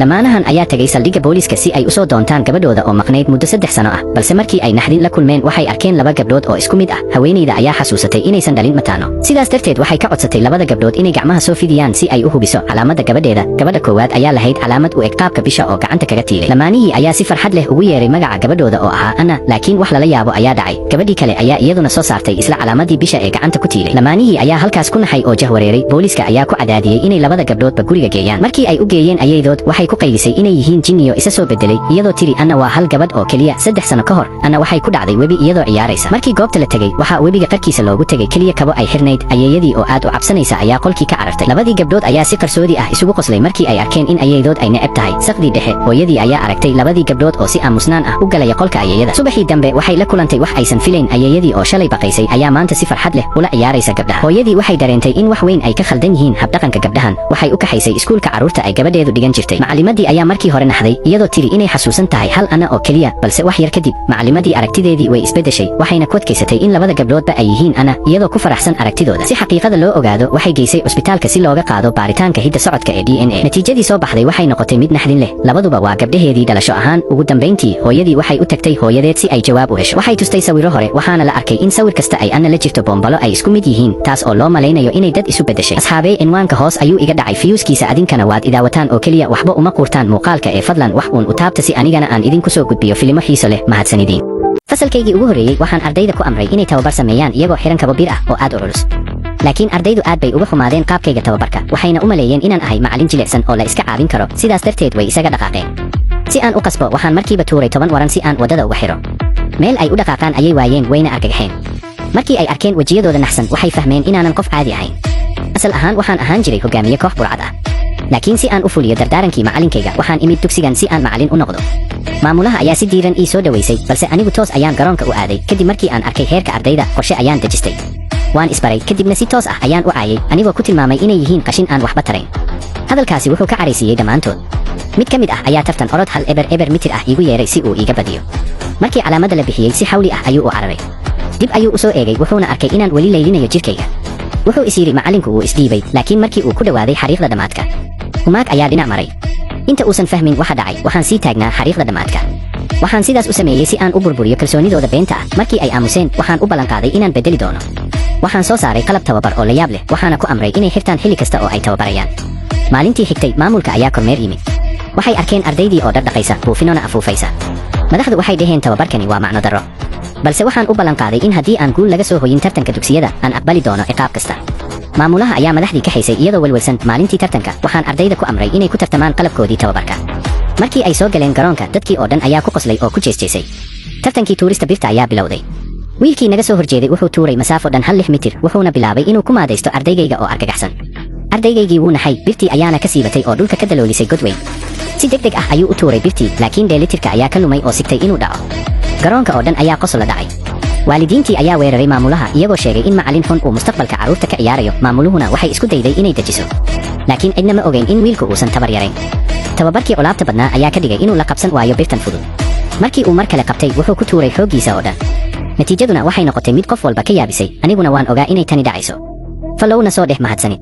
lamaanahan ayaa tagay saldhigga booliiska si ay u soo doontaan gabadhooda oo maqnayd muddo 3 sano ah, balse markii ay naxdin la kulmeen waxay arkeen laba gabdhood oo isku mid ah. haweeneyda ayaa xasuusatay inaysan dhalin mataano, sidaas darteed waxay ka codsatay labada gabdhood inay gacmaha soo fidiyaan si ay u hubiso calaamadda gabadheeda. gabadha koowaad ayaa lahayd calaamad u eg qaabka bisha oo gacanta kaga tiilay. lamaanihii ayaa si farxad leh ugu yeeray magaca gabadhooda oo ahaa Anna, laakiin wax lala yaabo ayaa dhacay. gabadhii kale ayaa iyaduna soo saartay isla calaamadii bisha ee gacanta ku tiilay. lamaanihii ayaa halkaas ku naxay oo jahwareeray. booliiska ayaa ku cadaadiyey inay labada gabdhoodba guriga geeyaan. markii ay u geeyeen ayaydood waxay ku qaylisay inay yihiin jinniyo isa soo bedelay, iyadoo tiri Anna waa hal gabadh oo keliya. 3 sano ka hor Anna waxay ku dhacday webi iyadoo ciyaaraysa. markii goobta la tegay waxaa webiga qarkiisa loogu tegay keliya kabo ay xirnayd. ayeeyadii oo aad u cabsanaysa ayaa qolkii ka carartay. labadii gabdhood ayaa si qarsoodi ah isugu qoslay markii ay arkeen in ayaydood ay neceb tahay. saqdii dhexe hooyadii ayaa aragtay labadii gabdhood oo si aamusnaan ah u galaya qolka ayeeyada. subaxii dambe waxay la kulantay wax aysan filayn. ayeeyadii oo shalay baqaysay ayaa maanta si farxad leh ula ciyaaraysa gabdhaha. hooyadii waxay dareentay in wax weyn ay ka khaldan yihiin habdhaqanka gabdhahan. waxay u kaxaysay iskuulka carruurta ay gabadheedu dhigan jirtay. macallimadii ayaa markii hore naxday iyadoo tiri inay xasuusan tahay hal Anna oo keliya, balse wax yar kadib macallimadii aragtideedii way isbedeshay. waxayna ku adkaysatay in labada gabdhoodba ay yihiin Anna, iyadoo ku faraxsan aragtidooda. si xaqiiqada loo ogaado waxay geysay cusbitaalka si looga qaado baaritaanka hidda socodka ee DNA. natiijadii soo baxday waxay noqotay mid naxdin leh. labaduba waa gabdhaheedii dhalasho ahaan. ugu dambayntii hooyadii waxay u tagtay hooyadeed si ay jawaab u hesho. waxay tustay sawirro hore, waxaana la arkay in sawir kasta ay Anna la jirto boombalo ay isku mid yihiin, taas oo loo malaynayo inay dad isu bedeshay. asxaabey, cinwaanka hoos ayuu iga dhacay fiyuuskiisa, adinkana waad idaawataan oo keliya, waxba uma quurtaan muuqaalka ee fadlan wax uun u taabta si anigana aan idinku soo gudbiyo filimo xiiso leh. mahadsanidin. fasalkaygii ugu horreeyey waxaan ardayda ku amray inay tababar sameeyaan iyagoo xiran kabo bir ah oo aad u culus. laakiin ardaydu aad bay uga xumaadeen qaabkayga tababarka, waxayna u maleeyeen inaan ahay macallin jilicsan oo la iska caawin karo, sidaas darteed way isaga dhaqaaqeen. si aan u qasbo waxaan markiiba tuuray 10 waran si aan waddada uga xiro. meel ay u dhaqaaqaan ayay waayeen, wayna argagaxeen. markii ay arkeen wejiyadooda naxsan waxay fahmeen inaanan qof caadi ahayn. asal ahaan waxaan ahaan jiray hogaamiye koox burcad ah, laakiin si aan u fuliyo dardaarankii macallinkayga waxaan imid dugsigan si aan macallin u noqdo. maamulaha ayaa si diiran ii soo dhaweysay, balse anigu toos ayaan garoonka u aaday. kadib markii aan arkay heerka ardayda, qorshe ayaan dejistay. waan isbaray, kadibna si toos ah ayaan u caayay anigoo ku tilmaamay inay yihiin qashin aan waxba tarayn. hadalkaasi wuxuu ka caraysiiyey dhammaantood. mid ka mid ah ayaa tartan orod hal eber mitir ah iigu yeeray si uu iiga badiyo. markii calaamadda la bixiyey si xawli ah ayuu u cararay. dib ayuu u soo eegay wuxuuna arkay inaan weli laylinayo jirkayga. wuxuu is yidhi macallinku wuu isdhiibay, laakiin markii uu ku dhawaaday xariiqda dhammaadka, humaag ayaa dhinac maray. inta uusan fahmin waxa dhacay waxaan sii taagnaa xariiqda dhammaadka. waxaan sidaas u sameeyey si aan u burburiyo kalsoonidooda beenta ah. markii ay aamuseen waxaan u ballanqaaday inaan bedeli doono. waxaan soo saaray qalab tababar oo la yaab leh, waxaana ku amray inay xirtaan xilli kasta oo ay tababarayaan. maalintii xigtay maamulka ayaa kormeer yimid. waxay arkeen ardaydii oo dhardhaqaysa, buufinona afuufaysa. madaxdu waxay dhaheen tababarkani waa macno darro, balse waxaan u ballanqaaday in haddii aan guul laga soo hoyin tartanka dugsiyada aan aqbali doono ciqaab kasta. maamulaha ayaa madaxdii ka haysay iyadoo welwelsan. maalintii tartanka waxaan ardayda ku amray inay ku tartamaan qalabkoodii tababarka. markii ay soo galeen garoonka dadkii oo dhan ayaa ku qoslay oo ku jeesjeesay. tartankii tuurista birta ayaa bilowday. wiilkii naga soo horjeeday wuxuu tuuray masaafo dhan 1 mitir, wuxuuna bilaabay inuu ku maadaysto ardaygayga oo argagaxsan. ardaygaygii wuu naxay, birtii ayaana ka siibatay oo dhulka ka daloolisay god weyn. si degdeg ah ayuu u tuuray birtii, laakiin dheelitirka ayaa ka lumay oo sigtay inuu dhaco. garoonka oo dhan ayaa qosol la dhacay. waalidiintii ayaa weeraray maamulaha iyagoo sheegay in macallin xun uu mustaqbalka carruurta ka ciyaarayo. maamuluhuna waxay isku dayday inay dejiso, laakiin cidna ma ogeyn in wiilku uusan tabar yarayn. tababarkii culaabta badnaa ayaa ka dhigay inuu la qabsan waayo birtan fudud. markii uu mar kale qabtay wuxuu ku tuuray xooggiisa oo dhan. natiijaduna waxay noqotay mid qof walba ka yaabisay, aniguna waan ogaa inay tani dhacayso. fallowna soo dheh mahadsanid.